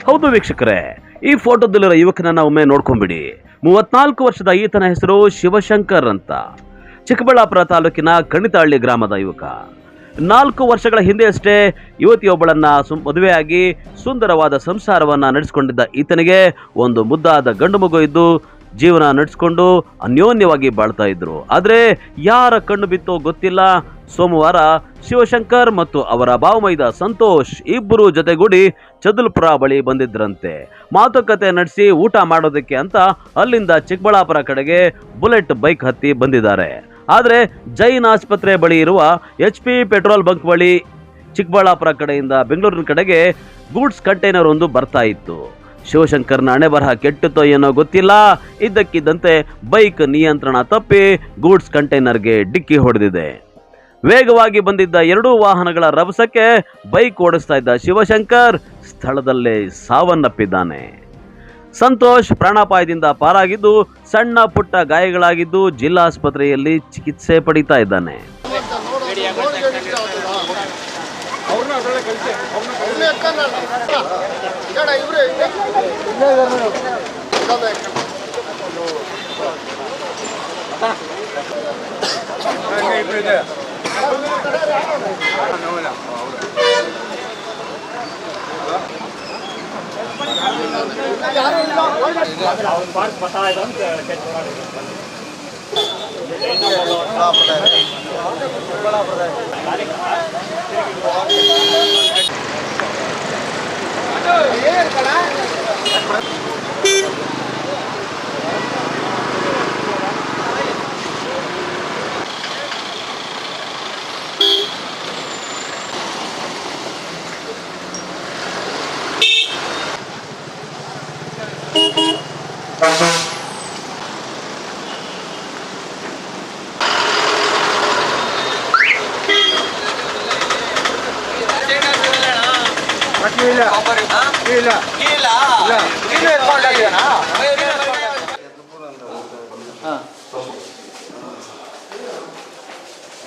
ಹೌದು ವೀಕ್ಷಕರೇ, ಈ ಫೋಟೋದಲ್ಲಿರೋ ಯುವಕನನ್ನ ಒಮ್ಮೆ ನೋಡ್ಕೊಂಡ್ಬಿಡಿ. 34 ವರ್ಷದ ಈತನ ಹೆಸರು ಶಿವಶಂಕರ್ ಅಂತ. ಚಿಕ್ಕಬಳ್ಳಾಪುರ ತಾಲೂಕಿನ ಕಣಿತಹಳ್ಳಿ ಗ್ರಾಮದ ಯುವಕ. 4 ವರ್ಷಗಳ ಹಿಂದೆ ಅಷ್ಟೇ ಯುವತಿಯೊಬ್ಬಳನ್ನ ಮದುವೆಯಾಗಿ ಸುಂದರವಾದ ಸಂಸಾರವನ್ನ ನಡೆಸಿಕೊಂಡಿದ್ದ ಈತನಿಗೆ ಒಂದು ಮುದ್ದಾದ ಗಂಡು ಮಗು ಇದ್ದು ಜೀವನ ನಡೆಸಿಕೊಂಡು ಅನ್ಯೋನ್ಯವಾಗಿ ಬಾಳ್ತಾ ಇದ್ರು. ಆದ್ರೆ ಯಾರ ಕಣ್ಣು ಬಿತ್ತೋ ಗೊತ್ತಿಲ್ಲ, ಸೋಮವಾರ ಶಿವಶಂಕರ್ ಮತ್ತು ಅವರ ಭಾವಮೈದ ಸಂತೋಷ್ ಇಬ್ಬರು ಜೊತೆಗೂಡಿ ಚದಲ್ಪುರ ಬಳಿ ಬಂದಿದ್ರಂತೆ. ಮಾತುಕತೆ ನಡೆಸಿ ಊಟ ಮಾಡೋದಕ್ಕೆ ಅಂತ ಅಲ್ಲಿಂದ ಚಿಕ್ಕಬಳ್ಳಾಪುರ ಕಡೆಗೆ ಬುಲೆಟ್ ಬೈಕ್ ಹತ್ತಿ ಬಂದಿದ್ದಾರೆ. ಆದ್ರೆ ಜೈನ್ ಆಸ್ಪತ್ರೆ ಬಳಿ ಇರುವ HP ಪೆಟ್ರೋಲ್ ಬಂಕ್ ಬಳಿ ಚಿಕ್ಕಬಳ್ಳಾಪುರ ಕಡೆಯಿಂದ ಬೆಂಗಳೂರಿನ ಕಡೆಗೆ ಗೂಡ್ಸ್ ಕಂಟೈನರ್ ಒಂದು ಬರ್ತಾ ಇತ್ತು. ಶಿವಶಂಕರ್ನ ಹಣೆ ಬರಹ ಕೆಟ್ಟಿತೋ ಏನೋ ಗೊತ್ತಿಲ್ಲ, ಇದ್ದಕ್ಕಿದ್ದಂತೆ ಬೈಕ್ ನಿಯಂತ್ರಣ ತಪ್ಪಿ ಗೂಡ್ಸ್ ಕಂಟೈನರ್ಗೆ ಡಿಕ್ಕಿ ಹೊಡೆದಿದೆ. ವೇಗವಾಗಿ ಬಂದಿದ್ದ ಎರಡೂ ವಾಹನಗಳ ರಭಸಕ್ಕೆ ಬೈಕ್ ಓಡಿಸ್ತಾ ಇದ್ದ ಶಿವಶಂಕರ್ ಸ್ಥಳದಲ್ಲೇ ಸಾವನ್ನಪ್ಪಿದ್ದಾನೆ. ಸಂತೋಷ್ ಪ್ರಾಣಾಪಾಯದಿಂದ ಪಾರಾಗಿದ್ದು ಸಣ್ಣ ಪುಟ್ಟ ಗಾಯಗಳಾಗಿದ್ದು ಜಿಲ್ಲಾಸ್ಪತ್ರೆಯಲ್ಲಿ ಚಿಕಿತ್ಸೆ ಪಡಿತಾ ಇದ್ದಾನೆ.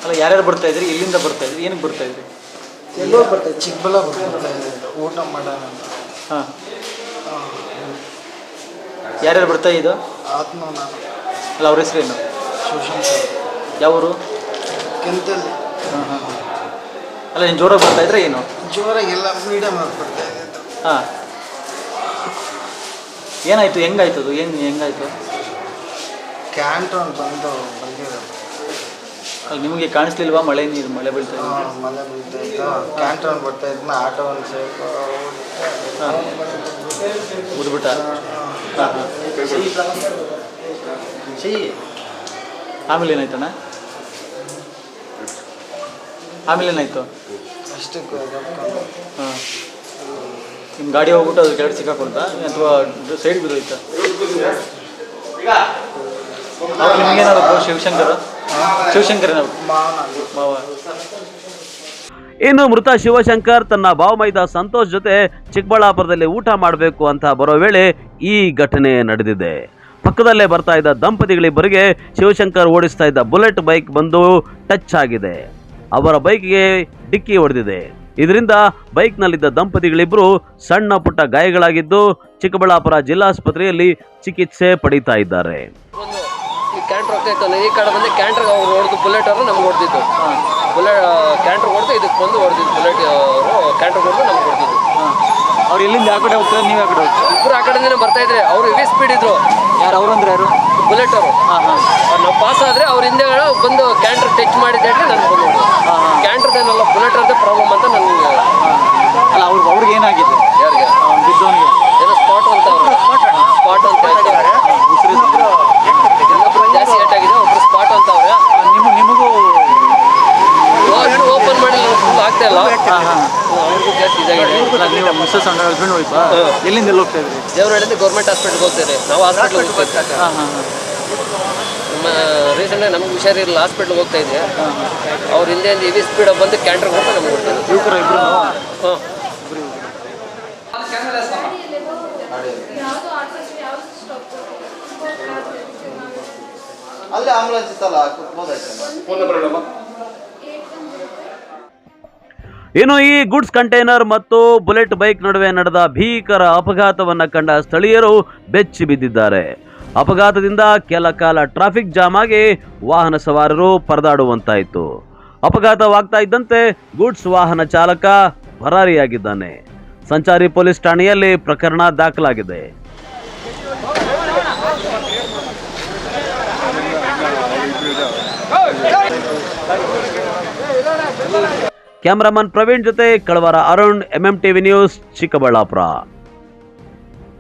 ಅಲ್ಲ, ಯಾರ್ಯಾರು ಬರ್ತಾ ಇದ್ರಿ? ಇಲ್ಲಿಂದ ಬರ್ತಾ ಇದ್ರಿ? ಏನಕ್ಕೆ ಬರ್ತಾ ಇದ್ರಿ? ಎಲ್ಲೋ ಬರ್ತಾ ಇದ್ರಿ, ಚಿಕ್ಕಬಳ್ಳಾಪುರ ಬರ್ತಾ ಇದ್ರಿ ಊಟ ಮಾಡೋಣ ಅಂತ. ಹಾಂ, ಯಾರ್ಯಾರು ಬರ್ತಾ ಇದ್ದು? ಆತ್ಮ ನಾನು. ಅಲ್ಲ, ಅವ್ರ ಹೆಸರೇನು? ಶಿವಶಂಕರ್. ಯಾವರು? ಕೆಂತಲ್ಲಿ. ಹಾಂ ಹಾಂ. ಅಲ್ಲ, ನೀನು ಜೋರಾಗಿ ಬರ್ತಾ ಇದ್ರೆ ಏನು? ಜೋರಾಗೆಲ್ಲ ಮೀಡಿಯಮ್ ಆಗಿ ಬರ್ತಾ ಇದ್ದಿತ್ತು. ಹಾಂ, ಏನಾಯಿತು? ಹೆಂಗಾಯ್ತು ಅದು? ಹೆಂಗಾಯ್ತು? ಕ್ಯಾಂಟ್ರಾನ್ ಬಂದಿರೋದು. ಅಲ್ಲಿ ನಿಮಗೆ ಕಾಣಿಸ್ಲಿಲ್ವಾ? ಮಳೆ ಬೀಳ್ತಾ ಇತ್ತು? ಮಳೆ ಬೀಳ್ತಾ ಇತ್ತು. ಕ್ಯಾಂಟ್ರಾನ್ ಬರ್ತಾ ಇದ್ನ ಆಟೋ ಒಂದು ಸೇಫ್ ಉದ್ಬಿಟ್ಟ. ಹಾಂ ಹಾಂ. ಆಮೇಲೆ ಏನಾಯ್ತಣ್ಣ? ಆಮೇಲೆ ಏನಾಯ್ತು? ಅಷ್ಟಕ್ಕೆ ಹಾಂ, ನಿಮ್ಮ ಗಾಡಿ ಹೋಗ್ಬಿಟ್ಟು ಅದ್ರ ಕೆಳಗೆ ಸಿಕ್ಕಾಕೊಳ್ತ ಅಥವಾ ಸೈಡ್ ಬಿದ್ದೋಯ್ತಾ? ಅವ್ರು ನಿಮ್ಗೇನಾದ್ರು ಶಿವಶಂಕರ್ ಮಾವ. ಇನ್ನು ಮೃತ ಶಿವಶಂಕರ್ ತನ್ನ ಭಾವಮೈದ ಸಂತೋಷ್ ಜೊತೆ ಚಿಕ್ಕಬಳ್ಳಾಪುರದಲ್ಲಿ ಊಟ ಮಾಡಬೇಕು ಅಂತ ಬರೋ ವೇಳೆ ಈ ಘಟನೆ ನಡೆದಿದೆ. ಪಕ್ಕದಲ್ಲೇ ಬರ್ತಾ ಇದ್ದ ದಂಪತಿಗಳಿಬ್ಬರಿಗೆ ಶಿವಶಂಕರ್ ಓಡಿಸ್ತಾ ಇದ್ದ ಬುಲೆಟ್ ಬೈಕ್ ಬಂದು ಟಚ್ ಆಗಿದೆ. ಅವರ ಬೈಕ್ಗೆ ಡಿಕ್ಕಿ ಹೊಡೆದಿದೆ. ಇದರಿಂದ ಬೈಕ್ನಲ್ಲಿದ್ದ ದಂಪತಿಗಳಿಬ್ಬರು ಸಣ್ಣ ಪುಟ್ಟ ಗಾಯಗಳಾಗಿದ್ದು ಚಿಕ್ಕಬಳ್ಳಾಪುರ ಜಿಲ್ಲಾಸ್ಪತ್ರೆಯಲ್ಲಿ ಚಿಕಿತ್ಸೆ ಪಡೀತಾ ಇದ್ದಾರೆ. ಕ್ಯಾಂಟ್ರ್ ಹೋಗ್ತಾ ಇತ್ತು, ಈ ಕಡೆ ಬಂದು ಕ್ಯಾಂಟ್ರ್ ಅವ್ರು ಹೊಡೆದು ಬುಲೆಟ್ ಅವರು ನಮ್ಗೆ ಹೊಡೆದಿದ್ದು. ಬುಲೆಟ್ ಕ್ಯಾಂಟ್ರ್ ಹೊಡೆದು ಇದಕ್ಕೆ ಬಂದು ಹೊಡೆದಿದ್ದು. ಬುಲೆಟ್ ಅವರು ಕ್ಯಾಂಟ್ರ್ ಹೊಡೆದು ನಮ್ಗೆ ಹೊಡೆದಿದ್ದು. ಅವ್ರು ಎಲ್ಲಿಂದ ಆ ಕಡೆ ಹೋಗ್ತಾರೆ, ನೀವು ಆ ಕಡೆ ಹೋಗ್ತಾರೆ? ಇಬ್ಬರು ಆ ಕಡೆಯಿಂದನೇ ಬರ್ತಾ ಇದ್ರೆ. ಅವರು ಹೆವಿ ಸ್ಪೀಡ್ ಇದ್ರು. ಯಾರು ಅವರು? ಅಂದ್ರೆ ಯಾರು? ಬುಲೆಟ್ ಅವರು. ಹಾಂ ಹಾಂ. ನಾವು ಪಾಸ್ ಆದರೆ ಅವ್ರ ಹಿಂದೆ ಬಂದು ಕ್ಯಾಂಟ್ರ್ ಟಚ್ ಮಾಡಿದ್ದೆ ನನಗೆ ಬಂದು ಕ್ಯಾಂಟ್ರದೇನಲ್ಲ ಬುಲೆಟ್ ಅವ್ರದ್ದೇ ಪ್ರಾಬ್ಲಮ್ ಅಂತ ನನಗೆ. ಅಲ್ಲ, ಅವ್ರಿಗೆ ಏನಾಗಿದೆ? ಯಾರಿಗೆ? ಬಿದ್ದವನಿಗೆ ಏನೋ ಸ್ಪಾಟ್ ಅಂತ ಸ್ಪಾಟ್ ಅಂತ ಹೇಳ್ತಾರೆ. ಇನ್ನೊಬ್ರು ಜಾಸ್ತಿ ಏಟ್ ಆಗಿದೆ, ಒಬ್ರು ಸ್ಪಾಟ್ ಅಂತ ಅವ್ರೆ. ನಿಮಗೂ ಓಪನ್ ಮಾಡಿ ಫುಲ್ ಆಗ್ತಾ ಇಲ್ಲ. ಅವ್ರಿಗೂ ಜಾಸ್ತಿ ಇದಾಗಿದೆ. ನೀವು ಮಿಸ್ಸಸ್ ಅಂಡ್ ಹಸ್ಬೆಂಡ್ ವೈಫ್ ಎಲ್ಲಿಂದ ಎಲ್ಲಿ ಹೋಗ್ತಾ ಇದ್ರಿ? ದೇವರಹಳ್ಳಿಯಿಂದ ಗೌರ್ಮೆಂಟ್ ಹಾಸ್ಪಿಟ್ಲ್ಗೆ ಹೋಗ್ತಾರೆ. ನಾವು ಹಾಸ್ಪಿಟ್ಲ್ಗೆ ಹೋಗ್ತೀವಿ. ಹಾಂ ಹಾಂ ಹಾಂ. ನಮ್ಮ ರೀಸೆಂಟಾಗಿ ನಮ್ಗೆ ಹುಷಾರಿರಲಿಲ್ಲ, ಹಾಸ್ಪಿಟ್ಲ್ಗೆ ಹೋಗ್ತಾ ಇದ್ದೆ. ಅವ್ರ ಹಿಂದೆ ಹೆವಿ ಸ್ಪೀಡಾಗಿ ಬಂದು ಕ್ಯಾಂಟ್ರ್ ಕೊಟ್ಟು ನಮ್ಗೆ ಕೊಡ್ತಾರೆ. ಯುವಕರು ಇಬ್ಬರು? ಹಾಂ. ಅಲ್ಲೇ ಆಂಬುಲೆನ್ಸ್ ಇತ್ತಲ್ಲ, ಕೂತ್ಬೋದಾಯ್ತಲ್ಲ. ಇನ್ನು ಈ ಗುಡ್ಸ್ ಕಂಟೈನರ್ ಮತ್ತು ಬುಲೆಟ್ ಬೈಕ್ ನಡುವೆ ನಡೆದ ಭೀಕರ ಅಪಘಾತವನ್ನ ಕಂಡ ಸ್ಥಳೀಯರು ಬೆಚ್ಚಿ ಬಿದ್ದಿದ್ದಾರೆ. ಅಪಘಾತದಿಂದ ಕೆಲ ಕಾಲ ಟ್ರಾಫಿಕ್ ಜಾಮ್ ಆಗಿ ವಾಹನ ಸವಾರರು ಪರದಾಡುವಂತಾಯಿತು. ಅಪಘಾತವಾಗ್ತಾ ಇದ್ದಂತೆ ಗೂಡ್ಸ್ ವಾಹನ ಚಾಲಕ ಪರಾರಿಯಾಗಿದ್ದಾನೆ. ಸಂಚಾರಿ ಪೊಲೀಸ್ ಠಾಣೆಯಲ್ಲಿ ಪ್ರಕರಣ ದಾಖಲಾಗಿದೆ. ಕ್ಯಾಮರಾಮನ್ ಪ್ರವೀಣ್ ಜೊತೆ ಕಳವರ ಅರುಣ್, MMTV ನ್ಯೂಸ್, ಚಿಕ್ಕಬಳ್ಳಾಪುರ.